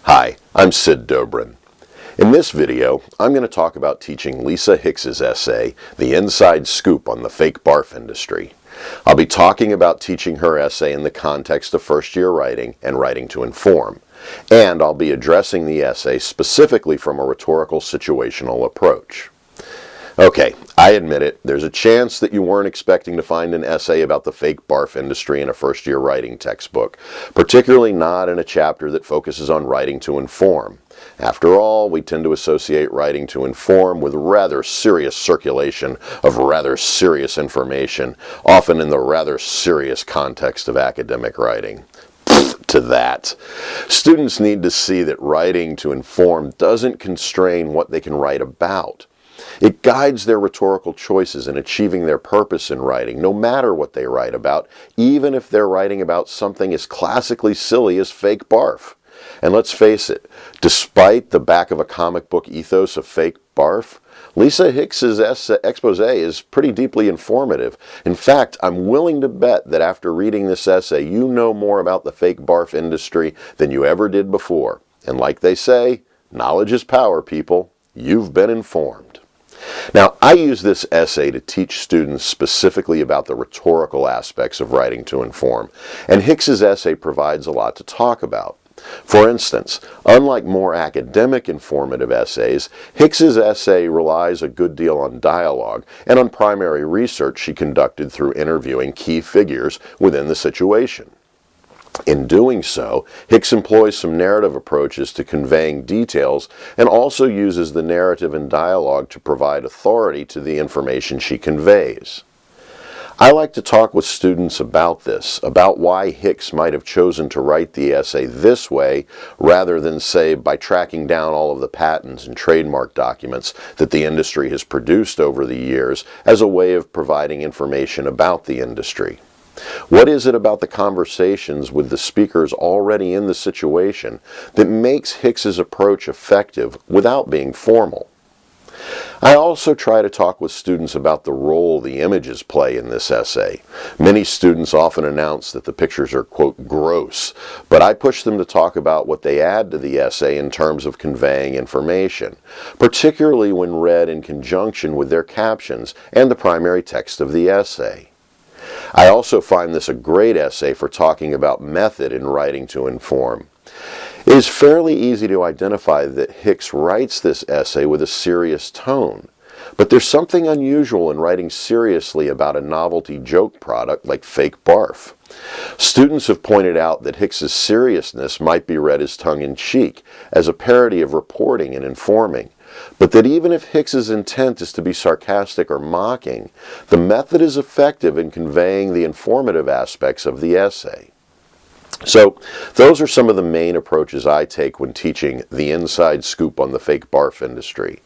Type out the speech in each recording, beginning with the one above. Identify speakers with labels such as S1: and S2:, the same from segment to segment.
S1: Hi, I'm Sid Dobrin. In this video, I'm going to talk about teaching Lisa Hicks's essay, The Inside Scoop on the Fake Barf Industry. I'll be talking about teaching her essay in the context of first-year writing and writing to inform, and I'll be addressing the essay specifically from a rhetorical situational approach. Okay, I admit it, there's a chance that you weren't expecting to find an essay about the fake barf industry in a first-year writing textbook, particularly not in a chapter that focuses on writing to inform. After all, we tend to associate writing to inform with rather serious circulation of rather serious information, often in the rather serious context of academic writing. To that. Students need to see that writing to inform doesn't constrain what they can write about. It guides their rhetorical choices in achieving their purpose in writing, no matter what they write about, even if they're writing about something as classically silly as fake barf. And let's face it, despite the back of a comic book ethos of fake barf, Lisa Hicks's expose is pretty deeply informative. In fact, I'm willing to bet that after reading this essay, you know more about the fake barf industry than you ever did before. And like they say, knowledge is power, people. You've been informed. Now, I use this essay to teach students specifically about the rhetorical aspects of writing to inform, and Hicks's essay provides a lot to talk about. For instance, unlike more academic informative essays, Hicks's essay relies a good deal on dialogue and on primary research she conducted through interviewing key figures within the situation. In doing so, Hicks employs some narrative approaches to conveying details and also uses the narrative and dialogue to provide authority to the information she conveys. I like to talk with students about this, about why Hicks might have chosen to write the essay this way rather than, say, by tracking down all of the patents and trademark documents that the industry has produced over the years as a way of providing information about the industry. What is it about the conversations with the speakers already in the situation that makes Hicks's approach effective without being formal? I also try to talk with students about the role the images play in this essay. Many students often announce that the pictures are, quote, gross, but I push them to talk about what they add to the essay in terms of conveying information, particularly when read in conjunction with their captions and the primary text of the essay. I also find this a great essay for talking about method in writing to inform. It is fairly easy to identify that Hicks writes this essay with a serious tone, but there's something unusual in writing seriously about a novelty joke product like fake barf. Students have pointed out that Hicks's seriousness might be read as tongue-in-cheek, as a parody of reporting and informing, but that even if Hicks's intent is to be sarcastic or mocking, the method is effective in conveying the informative aspects of the essay. So, those are some of the main approaches I take when teaching The Inside Scoop on the Fake Barf Industry.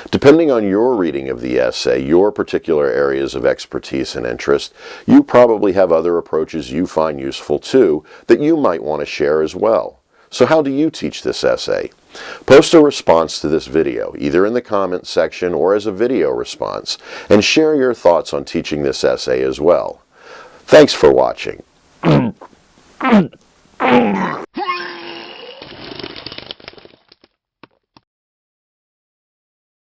S1: Depending on your reading of the essay, your particular areas of expertise and interest, you probably have other approaches you find useful too that you might want to share as well. So how do you teach this essay? Post a response to this video, either in the comments section or as a video response, and share your thoughts on teaching this essay as well. Thanks for watching.